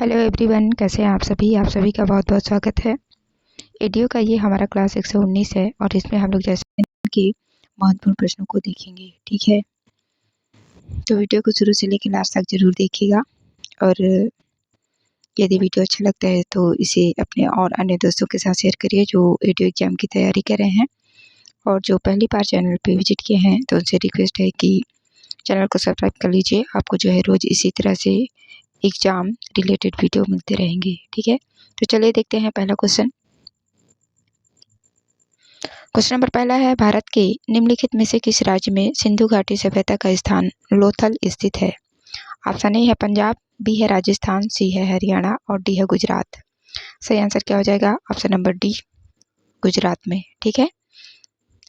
Hello everyone, कैसे हैं आप सभी का बहुत बहुत स्वागत है। एडीओ का ये हमारा क्लास 119 है और इसमें हम लोग जैसे कि महत्वपूर्ण प्रश्नों को देखेंगे। ठीक है, तो वीडियो को शुरू से लेकर लास्ट तक जरूर देखिएगा और यदि वीडियो अच्छा लगता है तो इसे अपने और अन्य दोस्तों के साथ शेयर करिए जो एडीओ एग्जाम की तैयारी कर रहे हैं। और जो पहली बार चैनल पर विजिट किए हैं तो उनसे रिक्वेस्ट है कि चैनल को सब्सक्राइब कर लीजिए। आपको जो है रोज़ इसी तरह से एग्जाम रिलेटेड वीडियो मिलते रहेंगे। ठीक है, तो चलिए देखते हैं पहला क्वेश्चन। क्वेश्चन नंबर पहला है, भारत के निम्नलिखित में से किस राज्य में सिंधु घाटी सभ्यता का स्थान लोथल स्थित है? ऑप्शन ए है पंजाब, बी है राजस्थान, सी है हरियाणा और डी है गुजरात। सही आंसर क्या हो जाएगा? ऑप्शन नंबर डी, गुजरात में। ठीक है,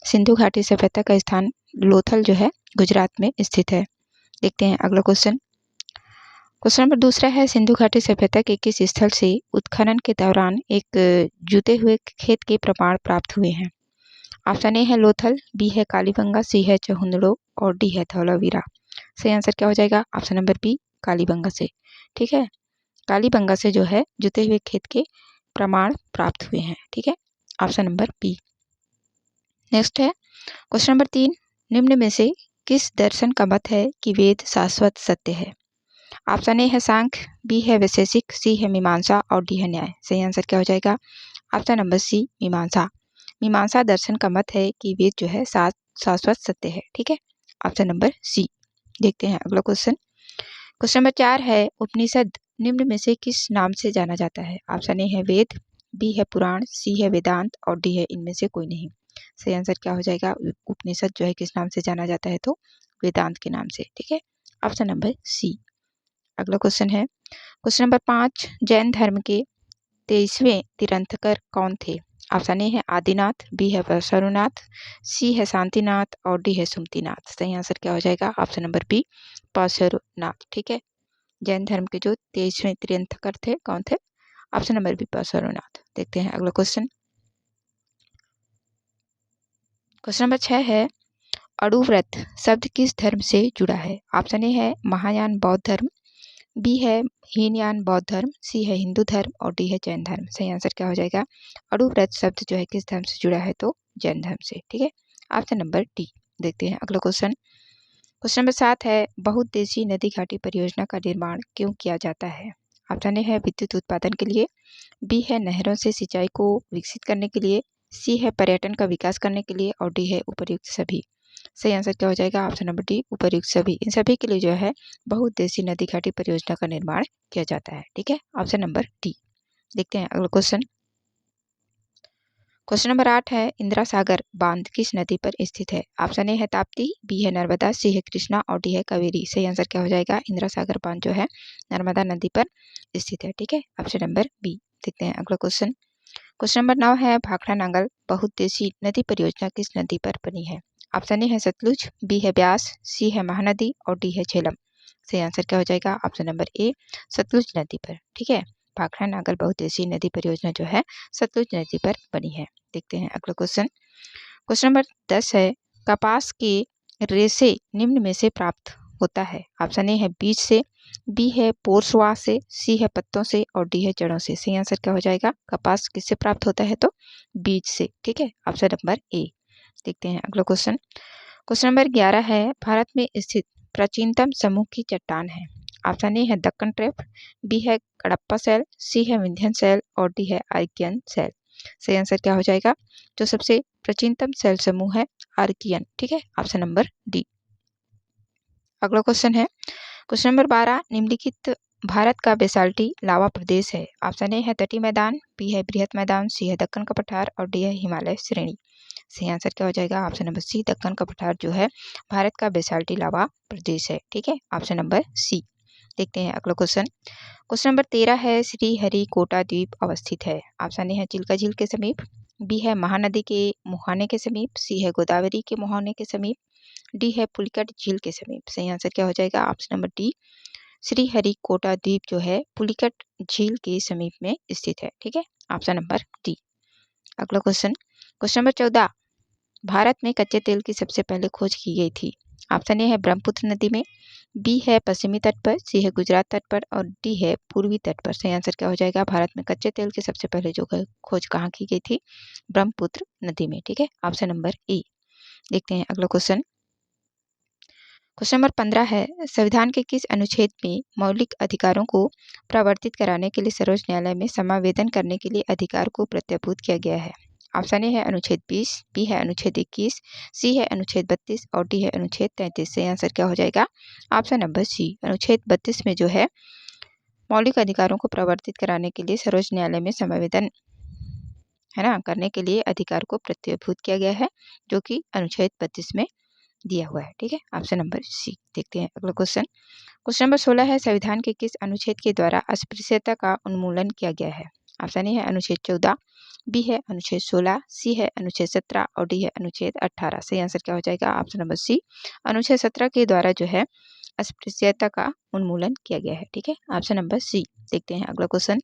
सिंधु घाटी सभ्यता का स्थान लोथल जो है गुजरात में स्थित है। देखते हैं अगला क्वेश्चन। क्वेश्चन नंबर दूसरा है, सिंधु घाटी सभ्यता के किस स्थल से उत्खनन के दौरान एक जुते हुए खेत के प्रमाण प्राप्त हुए हैं? ऑप्शन ए है लोथल, बी है कालीबंगा, सी है चहुंदड़ो और डी है धौलावीरा। सही आंसर क्या हो जाएगा? ऑप्शन नंबर बी, कालीबंगा से। ठीक है, कालीबंगा से जो है जुते हुए खेत के प्रमाण प्राप्त हुए हैं। ठीक है, ऑप्शन नंबर बी। नेक्स्ट है क्वेश्चन नंबर 3, निम्न में से किस दर्शन का मत है कि वेद शाश्वत सत्य है? ऑप्शन ए है सांख्य, बी है वैशेषिक, सी है मीमांसा और डी है न्याय। सही आंसर क्या हो जाएगा? ऑप्शन नंबर सी, मीमांसा। मीमांसा दर्शन का मत है कि वेद जो है शाश्वत सत्य है। ठीक है, ऑप्शन नंबर सी। देखते हैं अगला क्वेश्चन। क्वेश्चन नंबर 4 है, उपनिषद निम्न में से किस नाम से जाना जाता है? ऑप्शन ए है वेद, बी है पुराण, सी है वेदांत और डी है इनमें से कोई नहीं। सही आंसर क्या हो जाएगा? उपनिषद जो है किस नाम से जाना जाता है? तो वेदांत के नाम से। ठीक है, ऑप्शन नंबर सी। अगला क्वेश्चन है क्वेश्चन नंबर 5, जैन धर्म के 23वें तीर्थंकर कौन थे? ऑप्शन ए है आदिनाथ, बी है परशुरामनाथ, सी है शांतिनाथ और डी है सुमतिनाथ। सही आंसर क्या हो जाएगा? Option number B, Parshuramnath. ठीक है, जैन धर्म के जो 23वें तीर्थंकर थे कौन थे? Option number B, Parshuramnath. देखते हैं अगला क्वेश्चन। क्वेश्चन नंबर 6 है, अणुव्रत शब्द किस धर्म से जुड़ा है? ऑप्शन ए है महायान बौद्ध धर्म, बी है हीनयान बौद्ध धर्म, सी है हिंदू धर्म और डी है जैन धर्म। सही आंसर क्या हो जाएगा? अणुव्रत शब्द जो है किस धर्म से जुड़ा है? तो जैन धर्म से। ठीक है, ऑप्शन नंबर डी। देखते हैं अगला क्वेश्चन। क्वेश्चन नंबर 7 है, बहुउद्देशीय नदी घाटी परियोजना का निर्माण क्यों किया जाता है? ऑप्शन ए है विद्युत उत्पादन के लिए, बी है नहरों से सिंचाई को विकसित करने के लिए, सी है पर्यटन का विकास करने के लिए और डी है उपर्युक्त सभी। सही आंसर क्या हो जाएगा? ऑप्शन नंबर डी, उपर्युक्त सभी। इन सभी के लिए जो है बहुउद्देशीय नदी घाटी परियोजना का निर्माण किया जाता है। ठीक है, ऑप्शन नंबर डी। देखते हैं अगला क्वेश्चन। क्वेश्चन नंबर 8 है, इंदिरा सागर बांध किस नदी पर स्थित है? ऑप्शन ए है ताप्ती, बी है नर्मदा, सी है कृष्णा और डी है कावेरी। सही आंसर क्या हो जाएगा? इंदिरा सागर बांध जो है नर्मदा नदी पर स्थित है। ठीक है, ऑप्शन नंबर बी। देखते हैं अगला क्वेश्चन। क्वेश्चन नंबर 9 है, भाखड़ा नांगल बहुउद्देशीय नदी परियोजना किस नदी पर बनी है? ऑप्शन ए है सतलुज, बी है ब्यास, सी है महानदी और डी है झेलम। सही आंसर क्या हो जाएगा? ऑप्शन नंबर ए, सतलुज नदी पर। ठीक है, भाखड़ा नांगल बहुउद्देशीय नदी परियोजना जो है सतलुज नदी पर बनी है। देखते हैं अगला क्वेश्चन। क्वेश्चन नंबर 10 है, कपास के रेशे निम्न में से प्राप्त होता है? ऑप्शन ए है बीज से, बी है पोर्सवा से, सी है पत्तों से और डी है जड़ों से। सही आंसर क्या हो जाएगा? कपास किससे प्राप्त होता है? तो बीज से। ठीक है, ऑप्शन नंबर ए। देखते हैं अगला क्वेश्चन। क्वेश्चन नंबर 11 है, भारत में स्थित प्राचीनतम समूह की चट्टान है? ऑप्शन ए है दक्कन ट्रेप, बी है कडप्पा सेल, सी है विंध्यन सेल और डी है आर्कियन सेल। सही आंसर क्या हो जाएगा? जो सबसे प्राचीनतम सेल समूह है आर्कियन। ठीक है, ऑप्शन नंबर डी। अगला क्वेश्चन है क्वेश्चन नंबर 12, निम्नलिखित भारत का बेसाल्टी लावा प्रदेश है? ऑप्शन ए है तटीय मैदान, बी है बृहत मैदान, सी है दक्कन का पठार और डी है हिमालय श्रेणी। सही आंसर क्या हो जाएगा? ऑप्शन नंबर सी, दक्कन का पठार जो है भारत का बेसाल्टी लावा प्रदेश है। ठीक है, ऑप्शन नंबर सी। देखते हैं अगला क्वेश्चन। क्वेश्चन नंबर 13 है, श्री हरिकोटा द्वीप अवस्थित है? ऑप्शन ए है चिल्का झील के समीप, बी है महानदी के मुहाने के समीप, सी है गोदावरी के मुहाने के समीप, डी है पुलिकट झील के समीप। सही आंसर क्या हो जाएगा? Option number D, Shri Harikota द्वीप जो है पुलिकट झील के समीप में स्थित है। ठीक है, ऑप्शन नंबर डी। अगला क्वेश्चन। क्वेश्चन नंबर 14, भारत में कच्चे तेल की सबसे पहले खोज की गई थी? ऑप्शन ए है ब्रह्मपुत्र नदी में, बी है पश्चिमी तट पर, सी है गुजरात तट पर और डी है पूर्वी तट पर। सही आंसर क्या हो जाएगा? भारत में कच्चे तेल की सबसे पहले जो खोज कहाँ की गई थी? ब्रह्मपुत्र नदी में। ठीक है, ऑप्शन नंबर ए। देखते हैं अगला क्वेश्चन। क्वेश्चन नंबर 15 है, संविधान के किस अनुच्छेद में मौलिक अधिकारों को प्रवर्तित कराने के लिए सर्वोच्च न्यायालय में समावेदन करने के लिए अधिकार को प्रत्याभूत किया गया है? ऑप्शन ए है अनुच्छेद 20, बी है अनुच्छेद 21, सी है अनुच्छेद 32 और डी है अनुच्छेद 33। सही आंसर क्या हो जाएगा? Option number C. अनुच्छेद 32 में जो है मौलिक अधिकारों को प्रवर्तित कराने के लिए सर्वोच्च न्यायालय में समावेदन है ना करने के लिए अधिकार को प्रत्याभूत किया गया है, जो कि अनुच्छेद 32 में दिया हुआ है। ठीक है, ऑप्शन नंबर सी। देखते हैं अगला क्वेश्चन। क्वेश्चन नंबर 16 है, संविधान के किस अनुच्छेद के द्वारा अस्पृश्यता का उन्मूलन किया गया है? ऑप्शन ए है अनुच्छेद 14, बी है अनुच्छेद 16, सी है अनुच्छेद 17 और डी है अनुच्छेद 18। सही आंसर क्या हो जाएगा? Option number C. अनुच्छेद 17 के द्वारा जो है अस्पृश्यता का उन्मूलन किया गया है। ठीक है, ऑप्शन नंबर सी। देखते हैं अगला क्वेश्चन।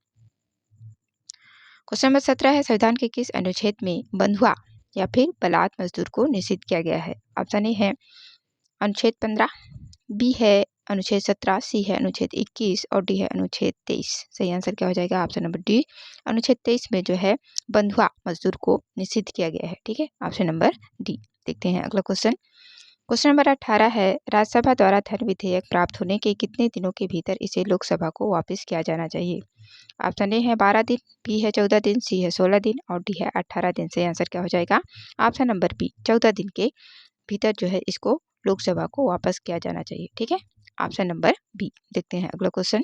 क्वेश्चन नंबर 17 है, संविधान के किस अनुच्छेद में बंधुआ या फिर बलात् मजदूर को निषिद्ध किया गया है? ऑप्शन ए है अनुच्छेद 15, बी है अनुच्छेद 17, सी है अनुच्छेद 21 और डी है अनुच्छेद 23। सही आंसर क्या हो जाएगा? Option number D. अनुच्छेद 23 में जो है बंधुआ मजदूर को निषिद्ध किया गया है। ठीक है, ऑप्शन नंबर डी। देखते हैं अगला क्वेश्चन। क्वेश्चन नंबर 18 है, राज्यसभा द्वारा धन विधेयक प्राप्त होने के कितने दिनों के भीतर इसे लोकसभा को वापस किया जाना चाहिए? ऑप्शन ए है 12 दिन, बी है 14 दिन, सी है 16 दिन और डी है 18 दिन। सही आंसर क्या हो जाएगा? ऑप्शन नंबर बी, 14 दिन के भीतर जो है इसको लोकसभा को वापस किया जाना चाहिए। ठीक है, ऑप्शन नंबर बी। देखते हैं अगला क्वेश्चन।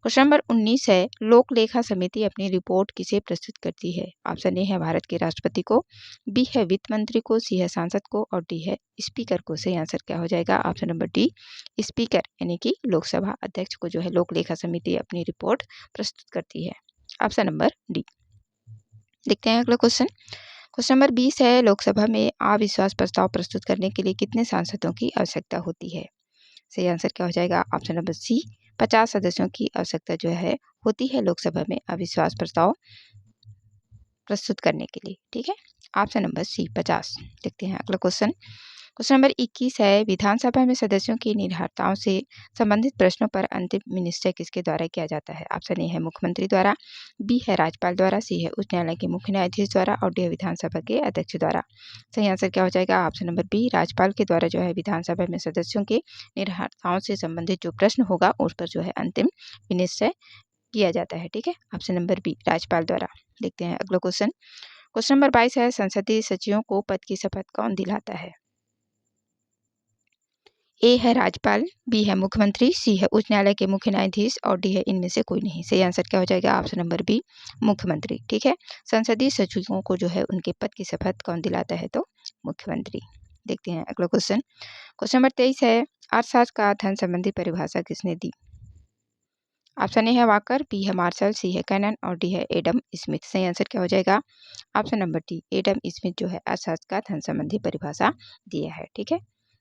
क्वेश्चन नंबर 19 है, लोक लेखा समिति अपनी रिपोर्ट किसे प्रस्तुत करती है? ऑप्शन ए है भारत के राष्ट्रपति को, बी है वित्त मंत्री को, सी है सांसद को और डी है स्पीकर को। सही आंसर क्या हो जाएगा? ऑप्शन नंबर डी, स्पीकर यानी कि लोकसभा अध्यक्ष को जो है लोक लेखा समिति अपनी रिपोर्ट प्रस्तुत करती है। Option number D. देखते हैं अगला क्वेश्चन। क्वेश्चन नंबर 20 है, लोकसभा में अविश्वास प्रस्ताव प्रस्तुत करने के लिए कितने सांसदों की आवश्यकता होती है? सही आंसर क्या हो जाएगा? ऑप्शन नंबर सी, 50 सदस्यों की आवश्यकता जो है होती है लोकसभा में अविश्वास प्रस्ताव प्रस्तुत करने के लिए। ठीक है, ऑप्शन नंबर सी 50। देखते हैं अगला क्वेश्चन। क्वेश्चन नंबर 21 है, विधानसभा में सदस्यों की निर्भरताओं से संबंधित प्रश्नों पर अंतिम निश्चय किसके द्वारा किया जाता है? ऑप्शन ए है मुख्यमंत्री द्वारा, बी है राज्यपाल द्वारा, सी है उच्च न्यायालय के मुख्य न्यायाधीश द्वारा और डी है विधानसभा के अध्यक्ष द्वारा। सही आंसर क्या हो जाएगा? ऑप्शन नंबर बी, राज्यपाल के द्वारा जो है विधानसभा में सदस्यों के निर्भरताओं से संबंधित जो प्रश्न होगा उस पर जो है अंतिम निश्चय किया जाता है। ठीक है, ऑप्शन नंबर बी, राज्यपाल द्वारा। देखते हैं अगला क्वेश्चन। क्वेश्चन नंबर 22 है, संसदीय सचिवों को पद की शपथ कौन दिलाता है? ए है राज्यपाल, बी है मुख्यमंत्री, सी है उच्च न्यायालय के मुख्य न्यायाधीश और डी है इनमें से कोई नहीं। सही आंसर क्या हो जाएगा? ऑप्शन नंबर बी, मुख्यमंत्री। ठीक है, संसदीय सचिवों को जो है उनके पद की शपथ कौन दिलाता है? तो मुख्यमंत्री। देखते हैं अगला क्वेश्चन। क्वेश्चन नंबर 23 है, अर्थशास्त्र का धन संबंधी परिभाषा किसने दी? ऑप्शन ए है वाकर, बी है मार्शल, सी है कैनन और डी है एडम स्मिथ। सही आंसर क्या हो जाएगा? Option number D, Adam Smith जो है अर्थशास्त्र का धन संबंधी परिभाषा दिया है। ठीक है,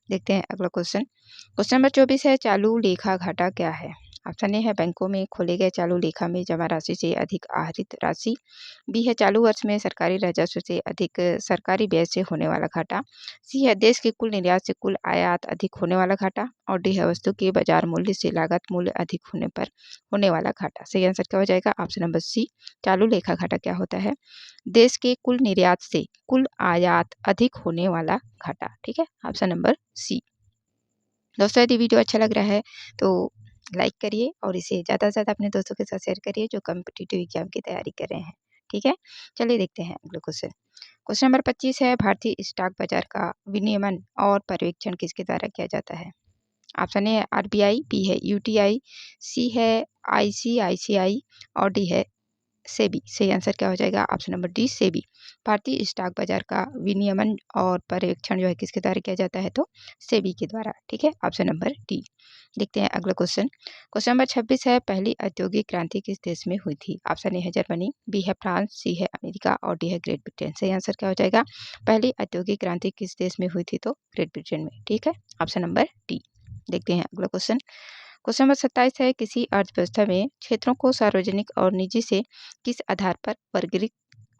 देखते हैं अगला क्वेश्चन। क्वेश्चन नंबर 24 है, चालू लेखा घाटा क्या है? ऑप्शन ए है बैंकों में खोले गए चालू लेखा में जमा राशि से अधिक आहरित राशि, बी है चालू वर्ष में सरकारी राजस्व से अधिक सरकारी व्यय से होने वाला घाटा, सी है देश के कुल निर्यात से कुल आयात अधिक होने वाला घाटा और डी है वस्तु के बाजार मूल्य से लागत मूल्य अधिक होने पर होने वाला घाटा। सही आंसर क्या हो जाएगा? ऑप्शन नंबर सी, चालू लेखा घाटा क्या होता है? देश के कुल निर्यात से कुल आयात अधिक होने वाला घाटा। ठीक है, ऑप्शन नंबर सी। दोस्तों, यदि वीडियो अच्छा लग रहा है तो लाइक करिए और इसे ज़्यादा से ज़्यादा अपने दोस्तों के साथ शेयर करिए जो कॉम्पिटिटिव एग्जाम की तैयारी कर रहे हैं। ठीक है, चलिए देखते हैं अगला क्वेश्चन। क्वेश्चन नंबर 25 है, भारतीय स्टॉक बाजार का विनियमन और पर्यवेक्षण किसके द्वारा किया जाता है? ऑप्शन ए है आरबीआई, बी है यूटीआई, सी है आईसीआईसीआई और डी है सेबी। सही आंसर क्या हो जाएगा? Option number D, SEBI. भारतीय स्टॉक बाजार का विनियमन और पर्यवेक्षण जो है किसके द्वारा किया जाता है? तो सेबी के द्वारा। ठीक है, ऑप्शन नंबर डी। देखते हैं अगला क्वेश्चन। क्वेश्चन नंबर 26 है, पहली औद्योगिक क्रांति किस देश में हुई थी? ऑप्शन ए है जर्मनी, बी है फ्रांस, सी है अमेरिका और डी है ग्रेट ब्रिटेन। सही आंसर क्या हो जाएगा? पहली औद्योगिक क्रांति किस देश में हुई थी? तो ग्रेट ब्रिटेन में। ठीक है, ऑप्शन नंबर डी। देखते हैं अगला क्वेश्चन। क्वेश्चन नंबर 27 है, किसी अर्थव्यवस्था में क्षेत्रों को सार्वजनिक और निजी से किस आधार पर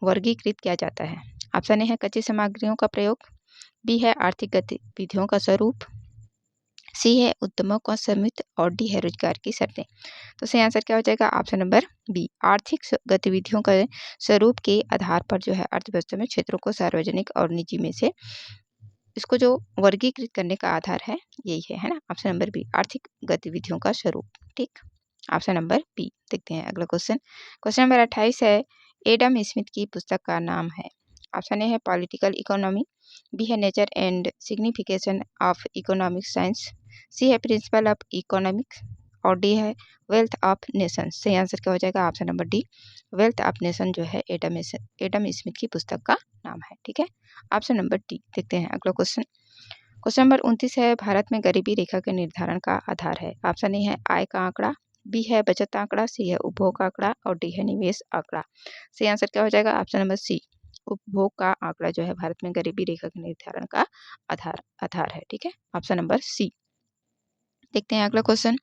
वर्गीकृत किया जाता है? ऑप्शन ए है कच्ची सामग्रियों का प्रयोग, बी है आर्थिक गतिविधियों का स्वरूप, सी है उद्यमों का समिति और डी है रोजगार की शर्तें। तो सही आंसर क्या हो जाएगा? Option number B. आर्थिक गतिविधियों के स्वरूप के आधार पर जो है अर्थव्यवस्था में क्षेत्रों को सार्वजनिक और निजी में से इसको जो वर्गीकृत करने का आधार है यही है ना? ऑप्शन नंबर बी, आर्थिक गतिविधियों का स्वरूप। ठीक, ऑप्शन नंबर बी। देखते हैं अगला क्वेश्चन। क्वेश्चन नंबर 28 है, एडम स्मिथ की पुस्तक का नाम है। ऑप्शन ए है पॉलिटिकल इकोनॉमी, बी है nature and signification of economic science, C है प्रिंसिपल ऑफ इकोनॉमिक्स और डी है वेल्थ ऑफ नेशन। सही आंसर क्या हो जाएगा? Option number D, wealth of nation जो है एडम स्मिथ की पुस्तक का नाम है। ठीक है, ऑप्शन नंबर डी। देखते हैं अगला क्वेश्चन। क्वेश्चन नंबर 29 है, भारत में गरीबी रेखा के निर्धारण का आधार है। ऑप्शन ए है आय का आंकड़ा, बी है बचत आंकड़ा, सी है उपभोग आंकड़ा और डी है निवेश आंकड़ा। सही आंसर क्या हो जाएगा? ऑप्शन नंबर सी, उपभोग का आंकड़ा जो है भारत में गरीबी रेखा के निर्धारण का आधार है। ठीक है, ऑप्शन नंबर सी। देखते हैं अगला क्वेश्चन।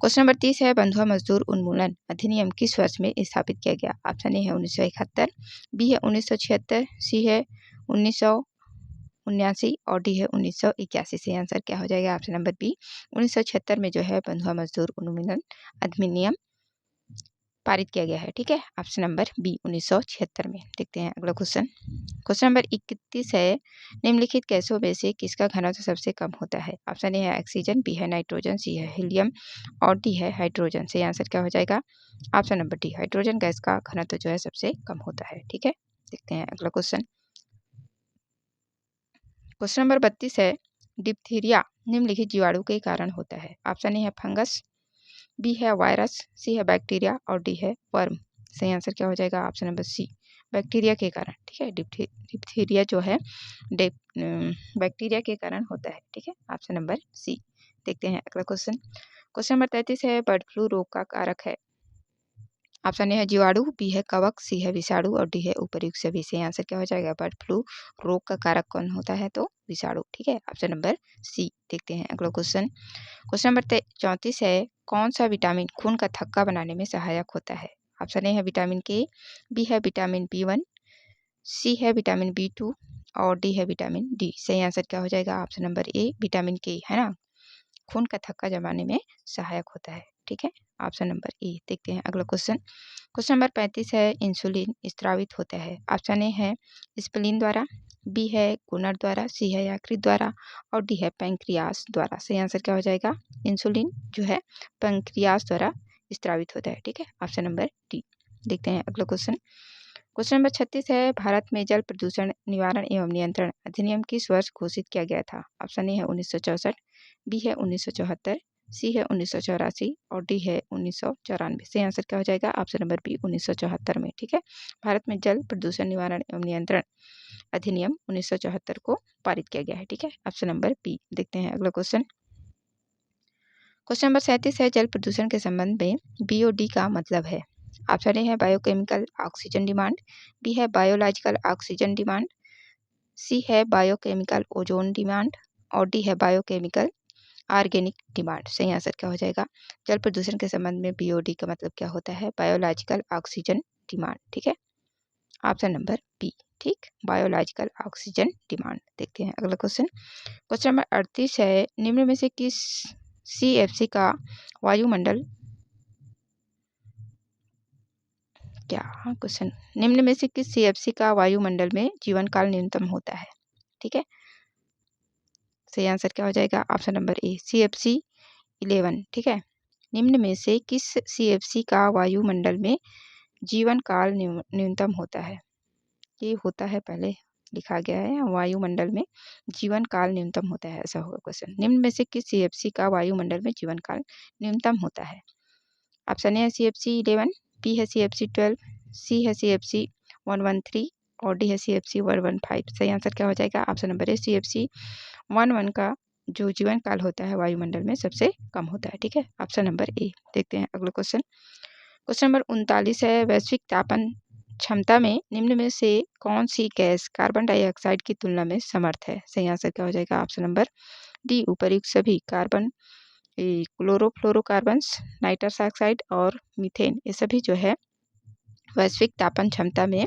क्वेश्चन नंबर 30 है, बंधुआ मजदूर उन्मूलन अधिनियम किस वर्ष में स्थापित किया गया? ऑप्शन ए है 1971, बी है 1976, सी है 1979 और डी है 1981। से आंसर क्या हो जाएगा? ऑप्शन नंबर बी, 1976 में जो है बंधुआ मजदूर उन्मूलन अधिनियम पारित किया गया है। ठीक है, ऑप्शन नंबर बी 1976 में। देखते हैं अगला क्वेश्चन। क्वेश्चन नंबर 31 है, निम्नलिखित गैसों में से किसका घनत्व सबसे कम होता है? ऑप्शन ए है ऑक्सीजन, बी है नाइट्रोजन, सी है हीलियम और डी है हाइड्रोजन। सही आंसर क्या हो जाएगा? Option number D, hydrogen gas का घनत्व जो है सबसे कम होता है। ठीक है, देखते हैं अगला क्वेश्चन। क्वेश्चन नंबर 32 है, डिप्थीरिया निम्नलिखित जीवाणु के कारण होता है। ऑप्शन ए है फंगस, बी है वायरस, सी है बैक्टीरिया और डी है वर्म। सही आंसर क्या हो जाएगा? ऑप्शन नंबर सी, बैक्टीरिया के कारण। ठीक है, डिप्थीरिया जो है बैक्टीरिया के कारण होता है। ठीक है, ऑप्शन नंबर सी। देखते हैं अगला क्वेश्चन। क्वेश्चन नंबर 33 है, बर्ड फ्लू रोग का कारक है। ऑप्शन ए है जीवाणु, बी है कवक, सी है विषाणु और डी है उपर्युक्त सभी। से आंसर क्या हो जाएगा? बर्ड फ्लू रोग का कारक कौन होता है? तो विषाणु। ठीक है, ऑप्शन नंबर सी। देखते हैं अगला क्वेश्चन। क्वेश्चन नंबर 34 है, कौन सा विटामिन खून का थक्का बनाने में सहायक होता है? ऑप्शन ए है विटामिन के, बी है विटामिन B1, सी है विटामिन B2 और डी है विटामिन डी। सही आंसर क्या हो जाएगा? ऑप्शन नंबर ए, विटामिन के, है ना, खून का थक्का जमाने में सहायक होता है। ठीक है, ऑप्शन नंबर ए। देखते हैं अगला क्वेश्चन। क्वेश्चन नंबर 35 है, इंसुलिन स्त्रावित होता है। ऑप्शन ए है स्प्लीन द्वारा, बी है गुनर द्वारा, सी है यकृत द्वारा और डी है पैंक्रियास द्वारा। सही आंसर क्या हो जाएगा? इंसुलिन जो है पैंक्रियास द्वारा स्त्रावित होता है। ठीक है, ऑप्शन नंबर डी। देखते हैं अगला क्वेश्चन। क्वेश्चन नंबर 36 है, भारत में जल प्रदूषण निवारण एवं नियंत्रण अधिनियम किस वर्ष घोषित किया गया था? ऑप्शन ए है 1964, बी है 1974, सी है 1984 और डी है 1994। सही आंसर क्या हो जाएगा? ऑप्शन नंबर बी 1974 में। ठीक है, भारत में जल प्रदूषण निवारण एवं नियंत्रण अधिनियम 1974 को पारित किया गया है। ठीक है, ऑप्शन नंबर बी। देखते हैं अगला क्वेश्चन। क्वेश्चन नंबर 37 है, जल प्रदूषण के संबंध में BOD का मतलब है। ऑप्शन ए है बायोकेमिकल ऑक्सीजन डिमांड, बी है बायोलॉजिकल ऑक्सीजन डिमांड, सी है बायोकेमिकल ओजोन डिमांड और डी है बायोकेमिकल ऑर्गेनिक डिमांड। सही आंसर क्या हो जाएगा? जल प्रदूषण के संबंध में BOD का मतलब क्या होता है? Biological oxygen demand. ठीक है, ऑप्शन नंबर बी। ठीक, बायोलॉजिकल ऑक्सीजन डिमांड। देखते हैं अगला क्वेश्चन। क्वेश्चन नंबर 38 है, निम्न में से किस CFC का वायुमंडल क्या क्वेश्चन निम्न में से किस CFC का वायुमंडल में जीवन काल न्यूनतम होता है? ठीक है, सही आंसर क्या हो जाएगा? Option number A, CFC 11। ठीक है, निम्न में से किस CFC का वायुमंडल में जीवन काल न्यूनतम होता है? ये होता है, पहले लिखा गया है वायुमंडल में जीवन काल न्यूनतम होता है, ऐसा होगा क्वेश्चन। निम्न में से किस CFC का वायुमंडल में जीवन काल न्यूनतम होता है? ऑप्शन ए है CFC 11, बी है CFC 12, सी है CFC 113 और डी है CFC 115। सही आंसर क्या हो जाएगा? ऑप्शन नंबर ए, CFC 11 का जो जीवन काल होता है वायुमंडल में सबसे कम होता है। ठीक है, ऑप्शन नंबर ए। देखते हैं अगला क्वेश्चन। क्वेश्चन नंबर 39 है, वैश्विक तापन क्षमता में निम्न में से कौन सी गैस कार्बन डाइऑक्साइड की तुलना में समर्थ है? सही आंसर क्या हो जाएगा? ऑप्शन नंबर डी, उपर्युक्त सभी। कार्बन, क्लोरोफ्लोरोकार्बन्स, नाइट्रस ऑक्साइड और मीथेन, ये सभी जो है वैश्विक तापन क्षमता में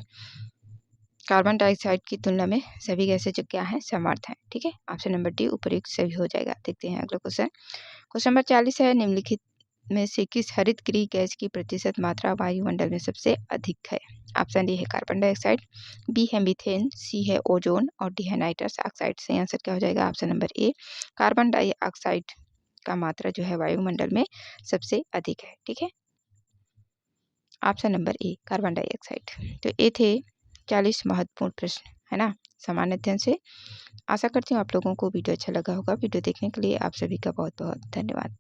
कार्बन डाइऑक्साइड की तुलना में सभी गैसें जो क्या हैं समर्थ हैं। ठीक है, ऑप्शन नंबर डी उपयुक्त सभी हो जाएगा। देखते हैं अगला क्वेश्चन। क्वेश्चन नंबर 40 है, निम्नलिखित में से किस हरित गृह गैस की प्रतिशत मात्रा वायुमंडल में सबसे अधिक है? ऑप्शन ए है कार्बन डाइऑक्साइड, बी है मीथेन, सी है ओजोन और डी है नाइट्रस ऑक्साइड। सही आंसर क्या हो जाएगा? Option number A carbon dioxide का मात्रा जो है वायुमंडल में सबसे अधिक है। ठीक है, option number A carbon dioxide. तो ये थे 40 महत्वपूर्ण प्रश्न, है ना, सामान्य अध्ययन से। आशा करती हूँ आप लोगों को वीडियो अच्छा लगा होगा। वीडियो देखने के लिए आप सभी का बहुत बहुत धन्यवाद।